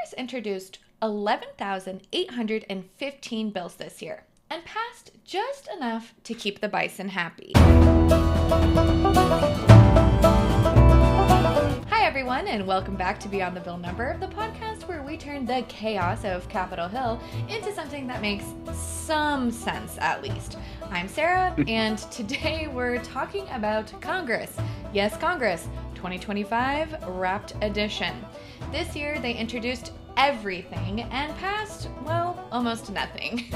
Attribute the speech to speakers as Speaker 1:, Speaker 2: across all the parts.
Speaker 1: Congress introduced 11,815 bills this year and passed just enough to keep the bison happy. Hi, everyone, and welcome back to Beyond the Bill Number, the podcast where we turn the chaos of Capitol Hill into something that makes some sense, at least. I'm Sarah, and today we're talking about Congress. Yes, Congress, 2025 Wrapped Edition. This year, they introduced everything and passed, well, almost nothing.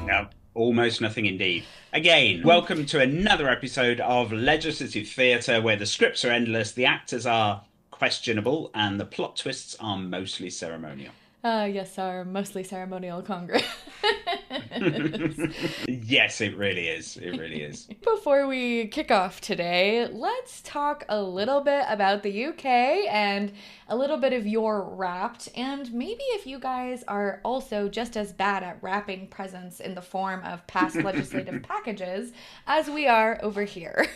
Speaker 2: No, almost nothing indeed. Again, welcome to another episode of Legislative Theatre, where the scripts are endless, the actors are questionable, and the plot twists are mostly ceremonial.
Speaker 1: Yes, our mostly ceremonial Congress.
Speaker 2: Yes, it really is. It really is.
Speaker 1: Before we kick off today, let's talk a little bit about the UK and a little bit of your Wrapped, and maybe if you guys are also just as bad at wrapping presents in the form of past legislative packages as we are over here.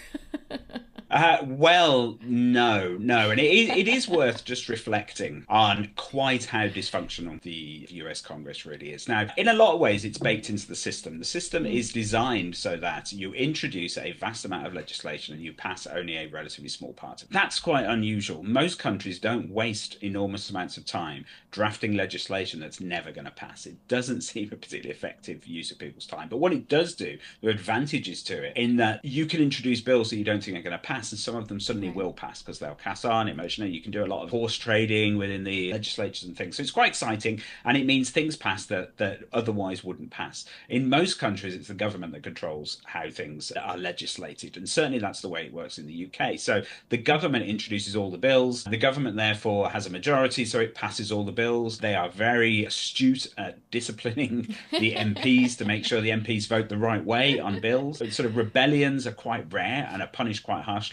Speaker 2: Well, no. And it is worth just reflecting on quite how dysfunctional the US Congress really is. Now, in a lot of ways, it's baked into the system. The system is designed so that you introduce a vast amount of legislation and you pass only a relatively small part of it. That's quite unusual. Most countries don't waste enormous amounts of time drafting legislation that's never going to pass. It doesn't seem a particularly effective use of people's time. But what it does do, there are advantages to it in that you can introduce bills that you don't think are going to pass, and some of them suddenly will pass because they'll pass on emotionally. You can do a lot of horse trading within the legislatures and things. So it's quite exciting, and it means things pass that otherwise wouldn't pass. In most countries, it's the government that controls how things are legislated, and certainly that's the way it works in the UK. So the government introduces all the bills. The government, therefore, has a majority, so it passes all the bills. They are very astute at disciplining the MPs to make sure the MPs vote the right way on bills. Sort of rebellions are quite rare and are punished quite harshly.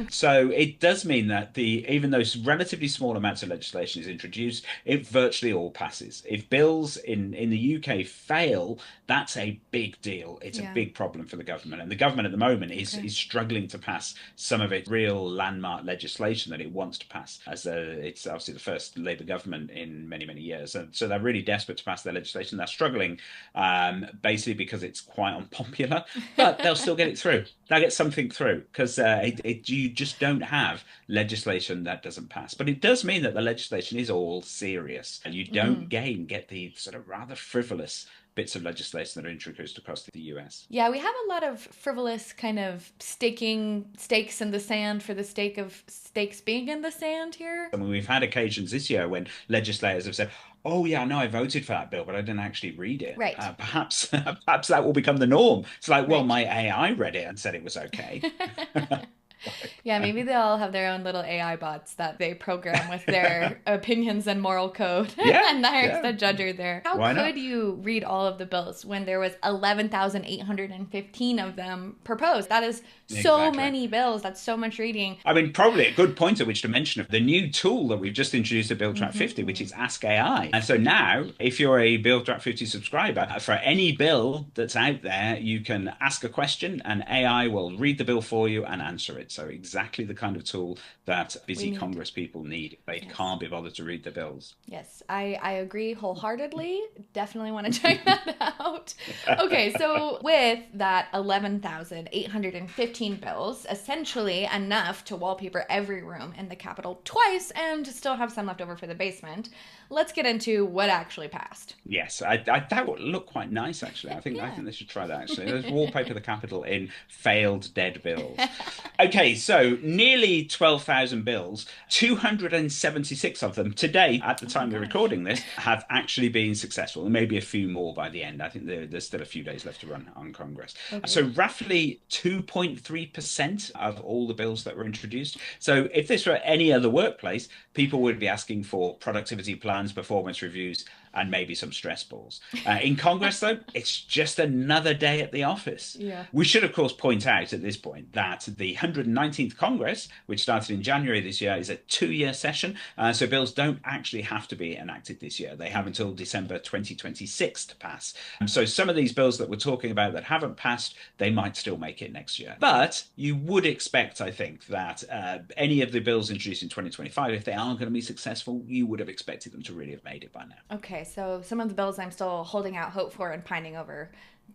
Speaker 2: So it does mean that even though relatively small amounts of legislation is introduced, it virtually all passes. If bills in the UK fail, that's a big deal. It's a big problem for the government. And the government at the moment is struggling to pass some of its real landmark legislation that it wants to pass, as it's obviously the first Labour government in many, many years. And so they're really desperate to pass their legislation. They're struggling basically because it's quite unpopular, but they'll still get it through. They'll get something through because you just don't have legislation that doesn't pass. But it does mean that the legislation is all serious, and you don't get the sort of rather frivolous bits of legislation that are introduced across the US.
Speaker 1: Yeah, we have a lot of frivolous kind of staking stakes in the sand for the sake of stakes being in the sand here.
Speaker 2: I mean, we've had occasions this year when legislators have said, oh yeah, no, I voted for that bill, but I didn't actually read it.
Speaker 1: Right.
Speaker 2: Perhaps that will become the norm. It's like, well, my AI read it and said it was okay.
Speaker 1: Yeah, maybe they all have their own little AI bots that they program with their opinions and moral code. And there's the judger there. How could you read all of the bills when there was 11,815 of them proposed? That is so many bills. That's so much reading.
Speaker 2: I mean, probably a good point at which to mention the new tool that we've just introduced at Bill Track 50, which is Ask AI. And so now, if you're a Bill Track 50 subscriber, for any bill that's out there, you can ask a question and AI will read the bill for you and answer it. So exactly the kind of tool that busy Congress people need. They can't be bothered to read the bills.
Speaker 1: Yes, I agree wholeheartedly. Definitely want to check that out. Okay, so with that 11,815 bills, essentially enough to wallpaper every room in the Capitol twice and still have some left over for the basement, let's get into what actually passed.
Speaker 2: Yes, that would look quite nice, actually. I think they should try that, actually. Let's wallpaper the Capitol in failed dead bills. Okay, so nearly 12,000 bills, 276 of them today, at the time we're recording this, have actually been successful. And maybe a few more by the end. I think there's still a few days left to run on Congress. So roughly 2.3% of all the bills that were introduced. So if this were any other workplace, people would be asking for productivity plans, performance reviews, and maybe some stress balls. In Congress, though, it's just another day at the office.
Speaker 1: Yeah.
Speaker 2: We should, of course, point out at this point that the 119th 18th Congress, which started in January this year, is a 2-year session. So bills don't actually have to be enacted this year. They have until December 2026 to pass. So some of these bills that we're talking about that haven't passed, they might still make it next year. But you would expect, I think, that any of the bills introduced in 2025, if they are going to be successful, you would have expected them to really have made it by now.
Speaker 1: Okay, so some of the bills I'm still holding out hope for and pining over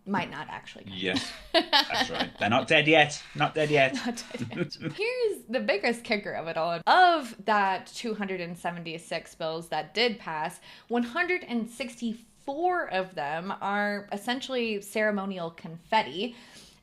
Speaker 1: might not actually come.
Speaker 2: Yes, that's right. They're not dead yet. Not dead yet.
Speaker 1: Not dead yet. Here's the biggest kicker of it all. Of that 276 bills that did pass, 164 of them are essentially ceremonial confetti.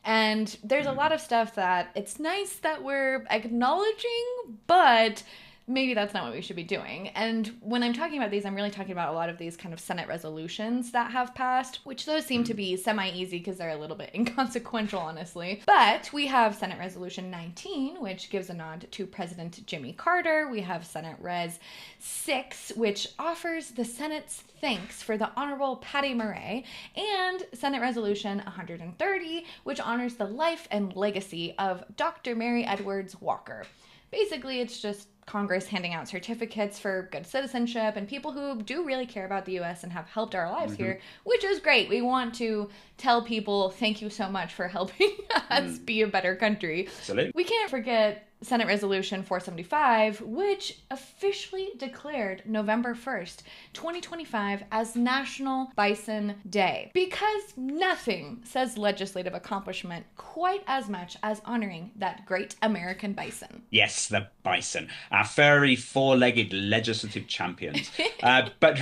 Speaker 1: And there's a lot of stuff that it's nice that we're acknowledging, but maybe that's not what we should be doing. And when I'm talking about these, I'm really talking about a lot of these kind of Senate resolutions that have passed, which those seem to be semi-easy because they're a little bit inconsequential, honestly. But we have Senate Resolution 19, which gives a nod to President Jimmy Carter. We have Senate Res 6, which offers the Senate's thanks for the Honorable Patty Murray, and Senate Resolution 130, which honors the life and legacy of Dr. Mary Edwards Walker. Basically, it's just Congress handing out certificates for good citizenship and people who do really care about the U.S. and have helped our lives here, which is great. We want to tell people thank you so much for helping us be a better country.
Speaker 2: Absolutely.
Speaker 1: We can't forget Senate Resolution 475, which officially declared November 1st, 2025 as National Bison Day, because nothing says legislative accomplishment quite as much as honoring that great American bison.
Speaker 2: Yes, the bison, our furry, four-legged legislative champions. But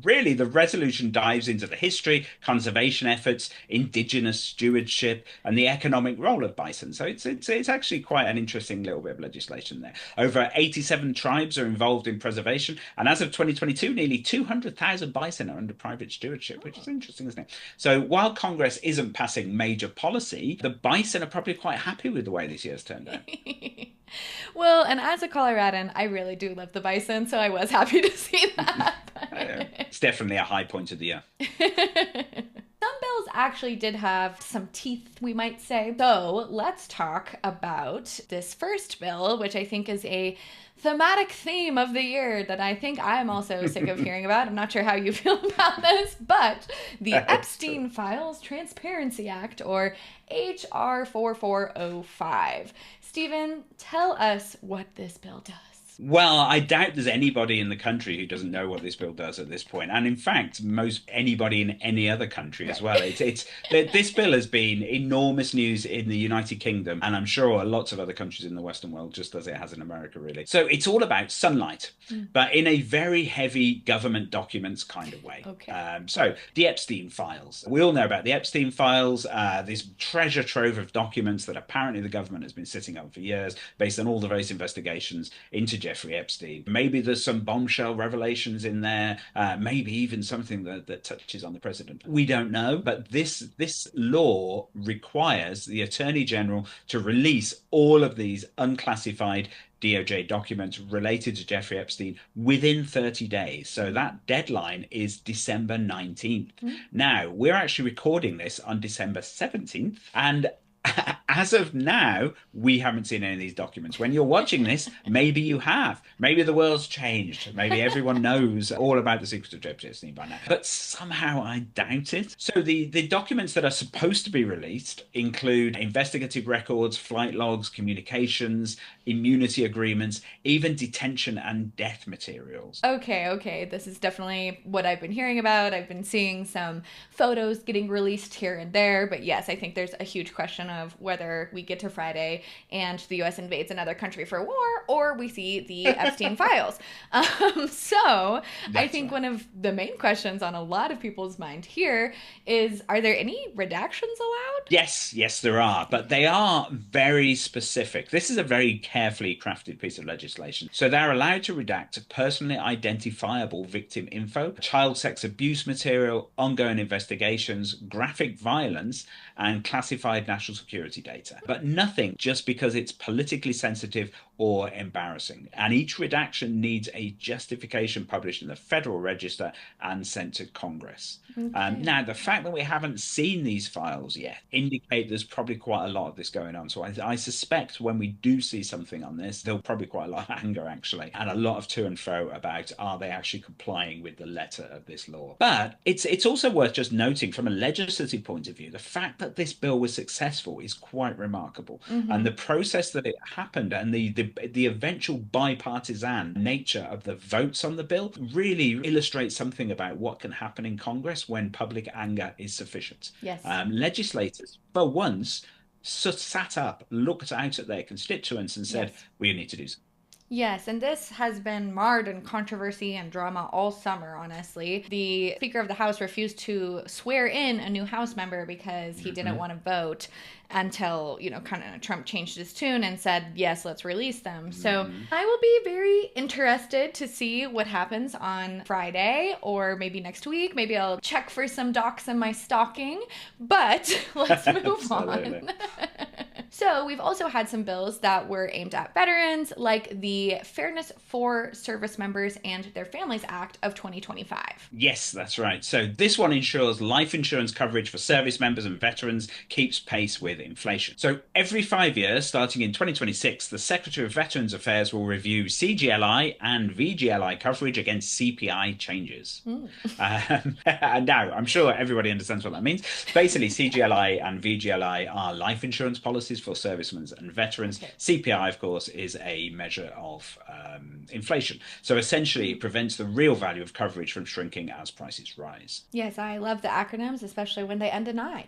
Speaker 2: really, the resolution dives into the history, conservation efforts, indigenous stewardship, and the economic role of bison. So it's actually quite an interesting little bit of legislation there. Over 87 tribes are involved in preservation, and as of 2022, nearly 200,000 bison are under private stewardship, which is interesting, isn't it? So while Congress isn't passing major policy, the bison are probably quite happy with the way this year's turned out.
Speaker 1: Well, and as a Coloradan, I really do love the bison, so I was happy to see that.
Speaker 2: It's definitely a high point of the year.
Speaker 1: Some bills actually did have some teeth, we might say. So let's talk about this first bill, which I think is a thematic theme of the year that I think I'm also sick of hearing about. I'm not sure how you feel about this, but the Epstein Files Transparency Act, or H.R. 4405. Stephen, tell us what this bill does.
Speaker 2: Well, I doubt there's anybody in the country who doesn't know what this bill does at this point. And in fact, most anybody in any other country as well. This bill has been enormous news in the United Kingdom, and I'm sure lots of other countries in the Western world, just as it has in America, really. So it's all about sunlight, but in a very heavy government documents kind of way.
Speaker 1: Okay.
Speaker 2: So the Epstein Files. We all know about the Epstein Files, this treasure trove of documents that apparently the government has been sitting on for years based on all the various investigations into Jeffrey Epstein. Maybe there's some bombshell revelations in there, maybe even something that touches on the president. We don't know, but this law requires the Attorney General to release all of these unclassified DOJ documents related to Jeffrey Epstein within 30 days. So that deadline is December 19th. Now, we're actually recording this on December 17th, and as of now, we haven't seen any of these documents. When you're watching this, maybe you have. Maybe the world's changed. Maybe everyone knows all about the secrets of Jeffrey Epstein by now. But somehow I doubt it. So the documents that are supposed to be released include investigative records, flight logs, communications, immunity agreements, even detention and death materials.
Speaker 1: Okay. This is definitely what I've been hearing about. I've been seeing some photos getting released here and there. But yes, I think there's a huge question of whether we get to Friday and the U.S. invades another country for war, or we see the Epstein files. I think one of the main questions on a lot of people's mind here is, are there any redactions allowed?
Speaker 2: Yes, there are, but they are very specific. This is a very carefully crafted piece of legislation. So they're allowed to redact personally identifiable victim info, child sex abuse material, ongoing investigations, graphic violence, and classified national security data. But nothing just because it's politically sensitive or embarrassing. And each redaction needs a justification published in the Federal Register and sent to Congress.
Speaker 1: Okay.
Speaker 2: Now, the fact that we haven't seen these files yet indicate there's probably quite a lot of this going on. So I suspect when we do see something on this, there'll probably quite a lot of anger, actually, and a lot of to and fro about, are they actually complying with the letter of this law? But it's also worth just noting, from a legislative point of view, the fact that this bill was successful is quite remarkable. And the process that it happened and the eventual bipartisan nature of the votes on the bill really illustrates something about what can happen in Congress when public anger is sufficient.
Speaker 1: Yes.
Speaker 2: Legislators, for once, sat up, looked out at their constituents and said,
Speaker 1: Yes.
Speaker 2: we need to do something.
Speaker 1: Yes, and this has been marred in controversy and drama all summer, honestly. The Speaker of the House refused to swear in a new House member because he didn't want to vote until, kind of Trump changed his tune and said, yes, let's release them. So I will be very interested to see what happens on Friday or maybe next week. Maybe I'll check for some docs in my stocking, but let's move on. So we've also had some bills that were aimed at veterans, like the Fairness for Service Members and Their Families Act of 2025.
Speaker 2: Yes, that's right. So this one ensures life insurance coverage for service members and veterans keeps pace with inflation. So every 5 years, starting in 2026, the Secretary of Veterans Affairs will review CGLI and VGLI coverage against CPI changes. And now, I'm sure everybody understands what that means. Basically, CGLI and VGLI are life insurance policies for servicemen and veterans. Okay. CPI, of course, is a measure of inflation. So essentially, it prevents the real value of coverage from shrinking as prices rise.
Speaker 1: Yes, I love the acronyms, especially when they end in I.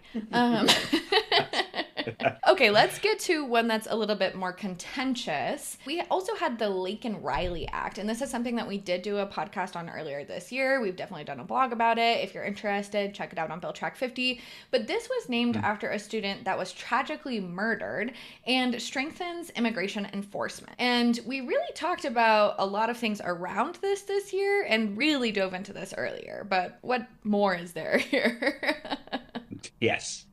Speaker 1: Okay, let's get to one that's a little bit more contentious. We also had the Laken-Riley Act, and this is something that we did do a podcast on earlier this year. We've definitely done a blog about it. If you're interested, check it out on Bill Track 50. But this was named after a student that was tragically murdered and strengthens immigration enforcement. And we really talked about a lot of things around this year and really dove into this earlier. But what more is there here?
Speaker 2: Yes,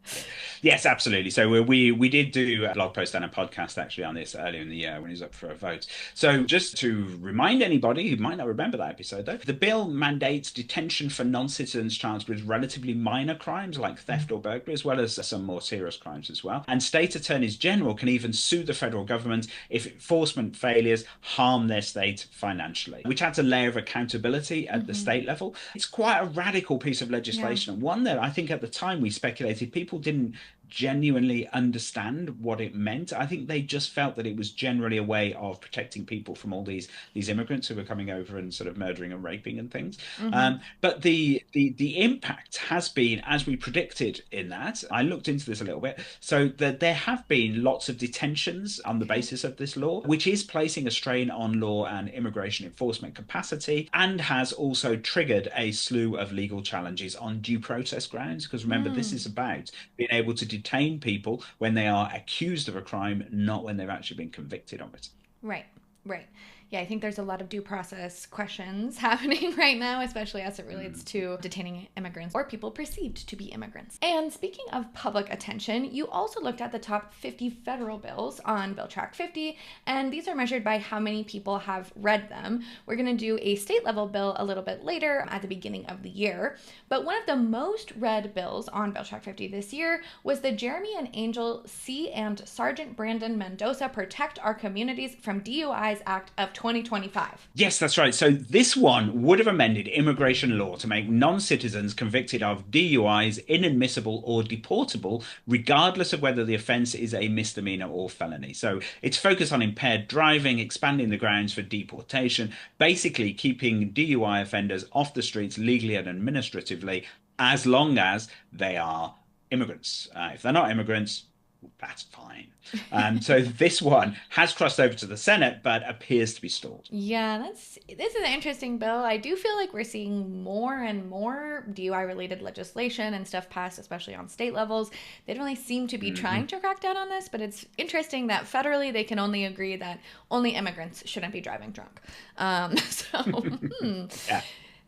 Speaker 2: absolutely. So we did do a blog post and a podcast actually on this earlier in the year when it was up for a vote. So just to remind anybody who might not remember that episode, though, the bill mandates detention for non-citizens charged with relatively minor crimes like theft or burglary, as well as some more serious crimes as well. And state attorneys general can even sue the federal government if enforcement failures harm their state financially, which adds a layer of accountability at the state level. It's quite a radical piece of legislation, and one that I think at the time we speculated people didn't genuinely understand what it meant. I think they just felt that it was generally a way of protecting people from all these immigrants who were coming over and sort of murdering and raping and things. But the impact has been, as we predicted in that, I looked into this a little bit, so that there have been lots of detentions on the basis of this law, which is placing a strain on law and immigration enforcement capacity, and has also triggered a slew of legal challenges on due process grounds. Because remember, this is about being able to detain people when they are accused of a crime, not when they've actually been convicted of it.
Speaker 1: Right. Yeah, I think there's a lot of due process questions happening right now, especially as it relates to detaining immigrants or people perceived to be immigrants. And speaking of public attention, you also looked at the top 50 federal bills on Bill Track 50, and these are measured by how many people have read them. We're going to do a state level bill a little bit later at the beginning of the year, but one of the most read bills on Bill Track 50 this year was the Jeremy and Angel C. and Sergeant Brandon Mendoza Protect Our Communities from DUIs Act of 2025.
Speaker 2: Yes, that's right. So this one would have amended immigration law to make non-citizens convicted of DUIs inadmissible or deportable, regardless of whether the offence is a misdemeanor or felony. So it's focused on impaired driving, expanding the grounds for deportation, basically keeping DUI offenders off the streets legally and administratively, as long as they are immigrants. If they're not immigrants, that's fine. So this one has crossed over to the Senate, but appears to be stalled.
Speaker 1: Yeah, this is an interesting bill. I do feel like we're seeing more and more DUI-related legislation and stuff passed, especially on state levels. They don't really seem to be trying to crack down on this, but it's interesting that federally they can only agree that only immigrants shouldn't be driving drunk. Yeah.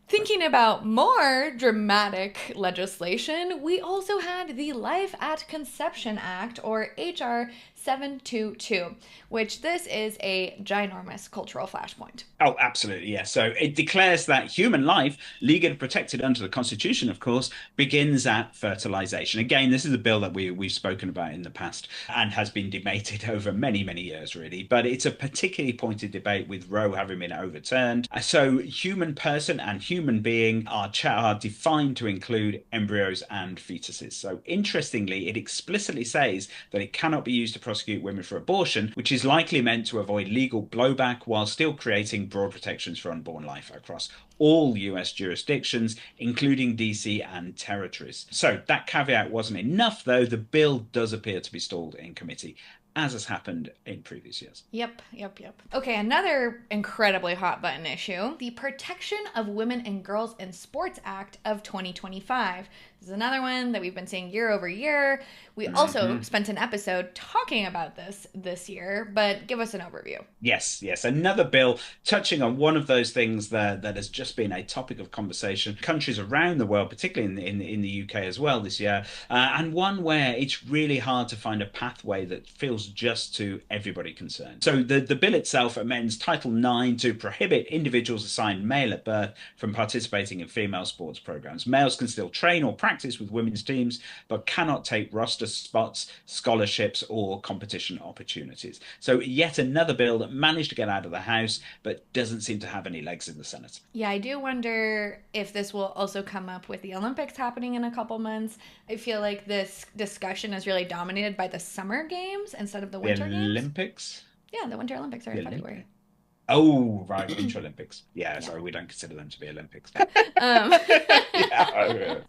Speaker 1: Thinking about more dramatic legislation, we also had the Life at Conception Act, or H.R. 722, which this is a ginormous cultural flashpoint.
Speaker 2: Oh, absolutely, yes. So it declares that human life, legally protected under the Constitution, of course, begins at fertilization. Again, this is a bill that we've spoken about in the past and has been debated over many, many years, really. But it's a particularly pointed debate with Roe having been overturned. So human person and human being are defined to include embryos and fetuses. So interestingly, it explicitly says that it cannot be used to prosecute women for abortion, which is likely meant to avoid legal blowback while still creating broad protections for unborn life across all US jurisdictions, including DC and territories. So that caveat wasn't enough, though. The bill does appear to be stalled in committee, as has happened in previous years.
Speaker 1: Yep. Okay, another incredibly hot button issue, the Protection of Women and Girls in Sports Act of 2025. This is another one that we've been seeing year over year. We also spent an episode talking about this year, but give us an overview.
Speaker 2: Yes. Another bill touching on one of those things that has just been a topic of conversation. Countries around the world, particularly in the UK as well this year, and one where it's really hard to find a pathway that feels just to everybody concerned. So the bill itself amends Title IX to prohibit individuals assigned male at birth from participating in female sports programs. Males can still train or practice with women's teams, but cannot take roster spots, scholarships, or competition opportunities. So yet another bill that managed to get out of the House, but doesn't seem to have any legs in the Senate.
Speaker 1: Yeah, I do wonder if this will also come up with the Olympics happening in a couple months. I feel like this discussion is really dominated by the summer games instead of the winter games.
Speaker 2: Olympics?
Speaker 1: Yeah, the Winter Olympics are in February.
Speaker 2: Oh, right, Winter Olympics. Yeah, sorry, we don't consider them to be Olympics.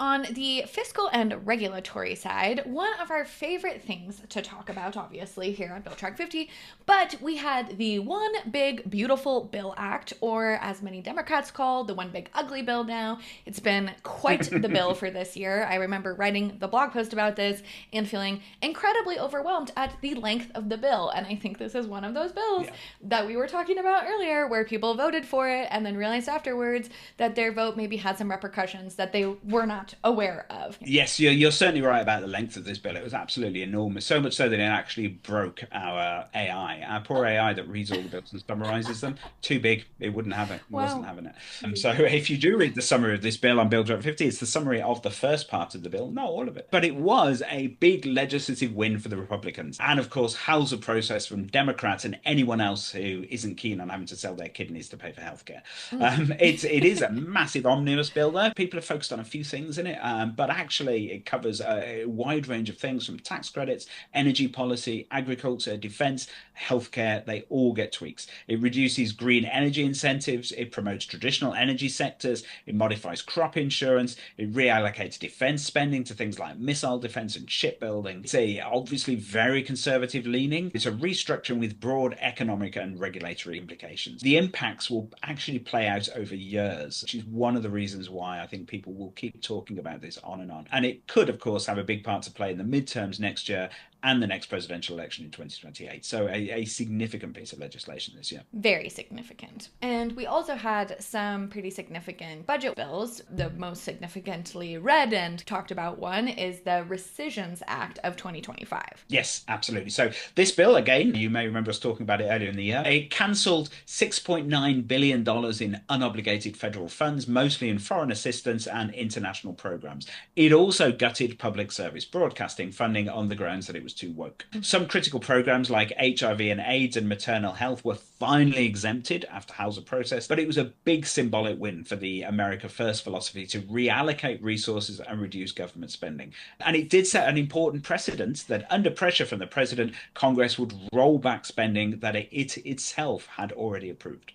Speaker 1: On the fiscal and regulatory side, one of our favorite things to talk about, obviously, here on Bill Track 50, but we had the One Big Beautiful Bill Act, or as many Democrats call, the One Big Ugly Bill now. It's been quite the bill for this year. I remember writing the blog post about this and feeling incredibly overwhelmed at the length of the bill, and I think this is one of those bills that we were talking about earlier, where people voted for it and then realized afterwards that their vote maybe had some repercussions that they were not aware of.
Speaker 2: Yes, you're certainly right about the length of this bill. It was absolutely enormous, so much so that it actually broke our AI, our poor AI that reads all the bills and summarizes them. Too big, it wouldn't have it. It wasn't having it. So if you do read the summary of this bill on Bill Track 50, it's the summary of the first part of the bill, not all of it. But it was a big legislative win for the Republicans, and of course howls of protest from Democrats and anyone else who isn't keen on having to sell their kidneys to pay for healthcare. It is a massive omnibus bill there. People have focused on a few things in it, but actually it covers a wide range of things from tax credits, energy policy, agriculture, defense, healthcare. They all get tweaks. It reduces green energy incentives. It promotes traditional energy sectors. It modifies crop insurance. It reallocates defense spending to things like missile defense and shipbuilding. It's obviously very conservative leaning. It's a restructuring with broad economic and regulatory implications. The impacts will actually play out over years, which is one of the reasons why I think people will keep talking about this on and on. And it could, of course, have a big part to play in the midterms next year and the next presidential election in 2028. So a significant piece of legislation this year.
Speaker 1: Very significant. And we also had some pretty significant budget bills. The most significantly read and talked about one is the Rescissions Act of 2025.
Speaker 2: Yes, absolutely. So this bill, again, you may remember us talking about it earlier in the year, it cancelled $6.9 billion in unobligated federal funds, mostly in foreign assistance and international programs. It also gutted public service broadcasting funding on the grounds that it was too woke. Some critical programs like HIV and AIDS and maternal health were finally exempted after howls of protest, but it was a big symbolic win for the America First philosophy to reallocate resources and reduce government spending. And it did set an important precedent that under pressure from the president, Congress would roll back spending that it itself had already approved.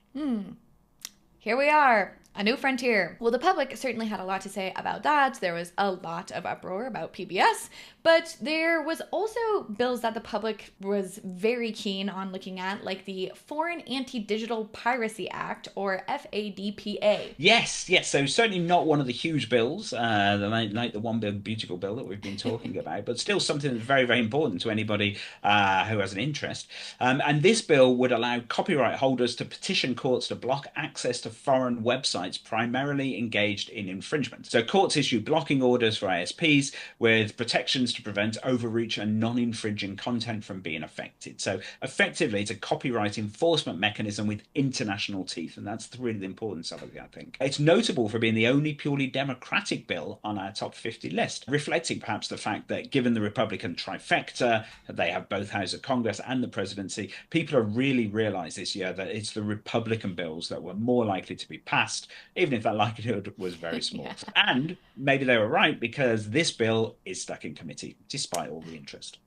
Speaker 1: Here we are. A new frontier. Well, the public certainly had a lot to say about that. There was a lot of uproar about PBS, but there was also bills that the public was very keen on looking at, like the Foreign Anti-Digital Piracy Act, or FADPA.
Speaker 2: Yes. So certainly not one of the huge bills, like the One Big Beautiful Bill that we've been talking about, but still something that's very, very important to anybody who has an interest. And this bill would allow copyright holders to petition courts to block access to foreign websites websites primarily engaged in infringement. So courts issued blocking orders for ISPs with protections to prevent overreach and non-infringing content from being affected. So effectively, it's a copyright enforcement mechanism with international teeth, and that's really the importance of it, I think. It's notable for being the only purely Democratic bill on our top 50 list, reflecting perhaps the fact that given the Republican trifecta, they have both houses of Congress and the presidency, people have really realized this year that it's the Republican bills that were more likely to be passed, even if that likelihood was very small. Yeah. And maybe they were right, because this bill is stuck in committee, despite all the interest.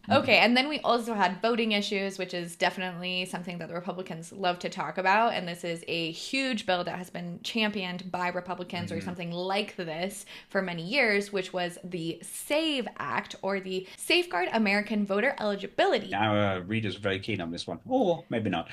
Speaker 1: Okay, and then we also had voting issues, which is definitely something that the Republicans love to talk about. And this is a huge bill that has been championed by Republicans or something like this for many years, which was the SAVE Act, or the Safeguard American Voter Eligibility.
Speaker 2: Our readers are very keen on this one, or maybe not.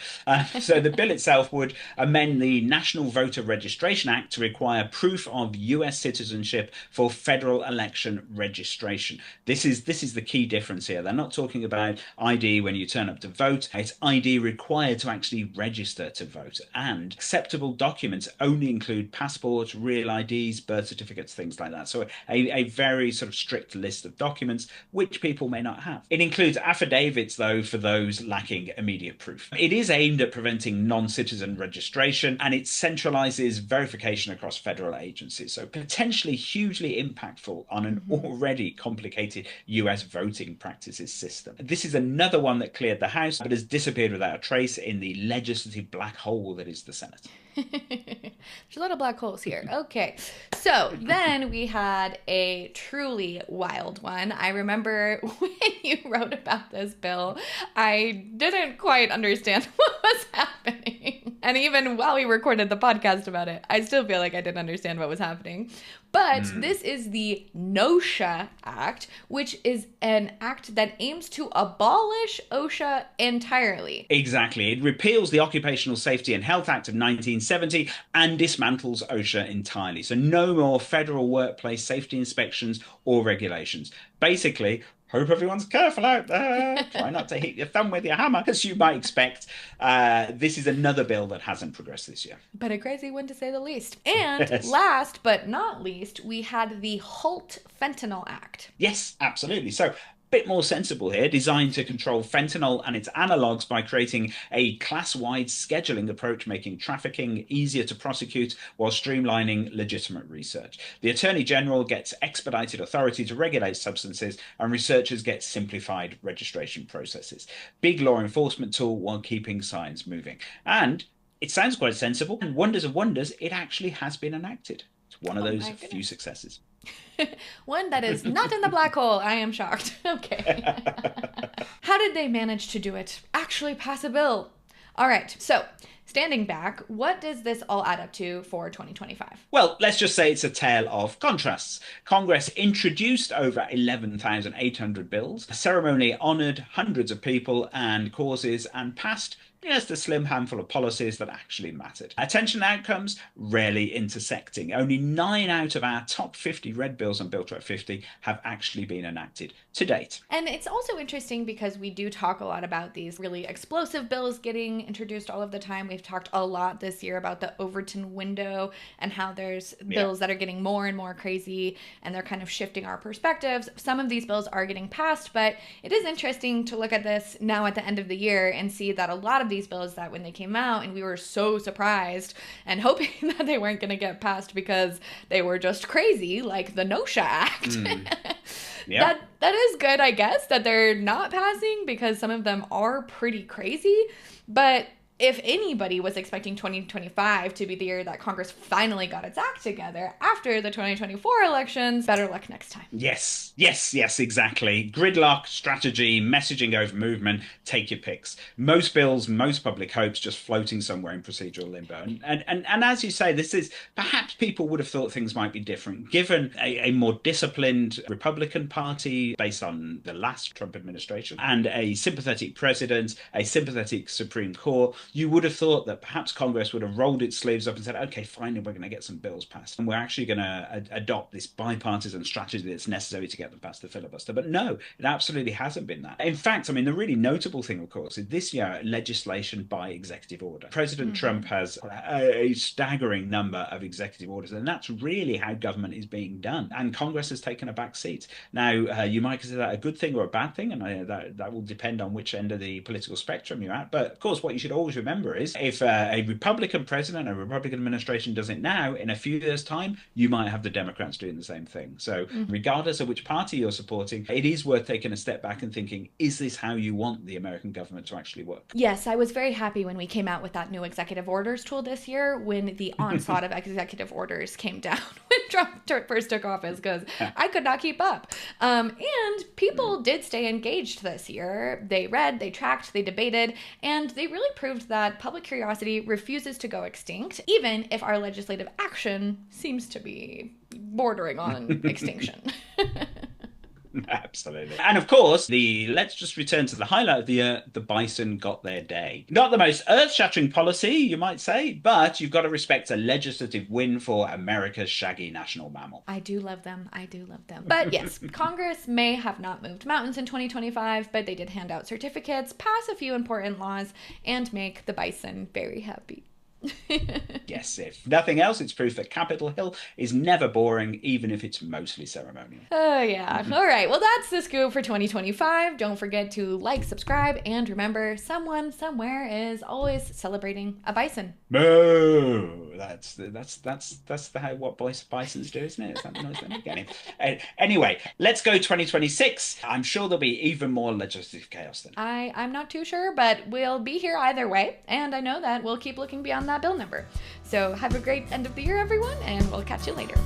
Speaker 2: So the bill itself would amend the National Voter Registration Act to require proof of U.S. citizenship for federal election registration. This is the key difference here. They're not talking about ID when you turn up to vote. It's ID required to actually register to vote. And acceptable documents only include passports, real IDs, birth certificates, things like that. So a very sort of strict list of documents which people may not have. It includes affidavits, though, for those lacking immediate proof. It is aimed at preventing non-citizen registration, and it centralizes verification across federal agencies. So potentially hugely impactful on an already complicated US voting practices system. This is another one that cleared the House, but has disappeared without a trace in the legislative black hole that is the Senate.
Speaker 1: There's a lot of black holes here. Okay, so then we had a truly wild one. I remember when you wrote about this bill, I didn't quite understand what was happening. And even while we recorded the podcast about it, I still feel like I didn't understand what was happening. But this is the NOSHA Act, which is an act that aims to abolish OSHA entirely.
Speaker 2: Exactly. It repeals the Occupational Safety and Health Act of 1970 and dismantles OSHA entirely. So no more federal workplace safety inspections or regulations. Basically, hope everyone's careful out there. Try not to hit your thumb with your hammer, as you might expect. This is another bill that hasn't progressed this year.
Speaker 1: But a crazy one, to say the least. And yes. Last but not least, we had the HALT Fentanyl Act.
Speaker 2: Yes, absolutely. So bit more sensible here, designed to control fentanyl and its analogues by creating a class-wide scheduling approach, making trafficking easier to prosecute while streamlining legitimate research. The Attorney General gets expedited authority to regulate substances, and researchers get simplified registration processes. Big law enforcement tool while keeping science moving. And it sounds quite sensible, and wonders of wonders, it actually has been enacted. It's one of those few successes.
Speaker 1: One that is not in the black hole. I am shocked. Okay. How did they manage to do it? Actually pass a bill. All right. So, standing back, what does this all add up to for 2025?
Speaker 2: Well, let's just say it's a tale of contrasts. Congress introduced over 11,800 bills, ceremonially honored hundreds of people and causes, and passed just a slim handful of policies that actually mattered. Attention outcomes rarely intersecting. Only 9 out of our top 50 red bills on Bill 1250 have actually been enacted to date.
Speaker 1: And it's also interesting because we do talk a lot about these really explosive bills getting introduced all of the time. We've talked a lot this year about the Overton window and how there's bills that are getting more and more crazy, and they're kind of shifting our perspectives. Some of these bills are getting passed, but it is interesting to look at this now at the end of the year and see that a lot of these bills that when they came out, and we were so surprised and hoping that they weren't going to get passed because they were just crazy, like the NOSHA Act.
Speaker 2: Yeah.
Speaker 1: That is good, I guess, that they're not passing, because some of them are pretty crazy. But if anybody was expecting 2025 to be the year that Congress finally got its act together after the 2024 elections, better luck next time.
Speaker 2: Yes, exactly. Gridlock, strategy, messaging over movement, take your picks. Most bills, most public hopes just floating somewhere in procedural limbo. And as you say, this is, perhaps people would have thought things might be different, given a more disciplined Republican Party based on the last Trump administration, and a sympathetic president, a sympathetic Supreme Court. you would have thought that perhaps Congress would have rolled its sleeves up and said, okay, finally, we're going to get some bills passed. And we're actually going to adopt this bipartisan strategy that's necessary to get them past the filibuster. But no, it absolutely hasn't been that. In fact, I mean, the really notable thing, of course, is this year legislation by executive order. President Trump has a staggering number of executive orders, and that's really how government is being done. And Congress has taken a back seat. Now, you might consider that a good thing or a bad thing, and that will depend on which end of the political spectrum you're at. But of course, what you should always remember is if a Republican president, a Republican administration does it now, in a few years' time, you might have the Democrats doing the same thing. So regardless of which party you're supporting, it is worth taking a step back and thinking, is this how you want the American government to actually work?
Speaker 1: Yes, I was very happy when we came out with that new executive orders tool this year, when the onslaught of executive orders came down when Trump first took office, because I could not keep up. And people did stay engaged this year. They read, they tracked, they debated, and they really proved that public curiosity refuses to go extinct, even if our legislative action seems to be bordering on extinction.
Speaker 2: Absolutely. And of course, let's just return to the highlight of the year. The bison got their day. Not the most earth-shattering policy, you might say, but you've got to respect a legislative win for America's shaggy national mammal.
Speaker 1: I do love them. I do love them. But yes, Congress may have not moved mountains in 2025, but they did hand out certificates, pass a few important laws, and make the bison very happy.
Speaker 2: Yes, if nothing else, it's proof that Capitol Hill is never boring, even if it's mostly ceremonial.
Speaker 1: Oh, yeah. All right. Well, that's the scoop for 2025. Don't forget to like, subscribe, and remember, someone somewhere is always celebrating a bison.
Speaker 2: Moo! That's what bisons do, isn't it? Is that the noise they're getting? Anyway, let's go 2026. I'm sure there'll be even more legislative chaos then.
Speaker 1: I'm not too sure, but we'll be here either way, and I know that we'll keep looking beyond that bill number. So have a great end of the year, everyone, and we'll catch you later.